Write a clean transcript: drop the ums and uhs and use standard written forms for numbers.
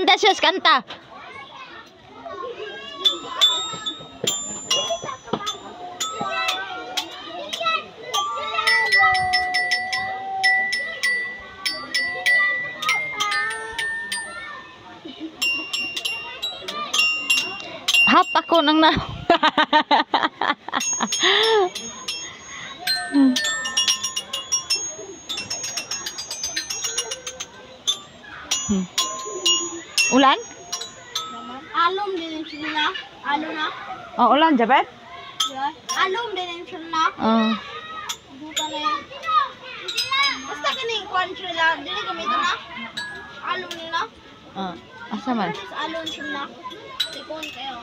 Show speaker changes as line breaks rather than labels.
Kanta sus, kanta. Hap ako nang na. Ulan?
Alum din sila. Alo na.
Oh, ulan jabet?
Alum din sila. Buka na yan. Basta kini kwan sila. Dili gamitin na. Alum nila.
Asa man?
Alum sila. Tikon kayo.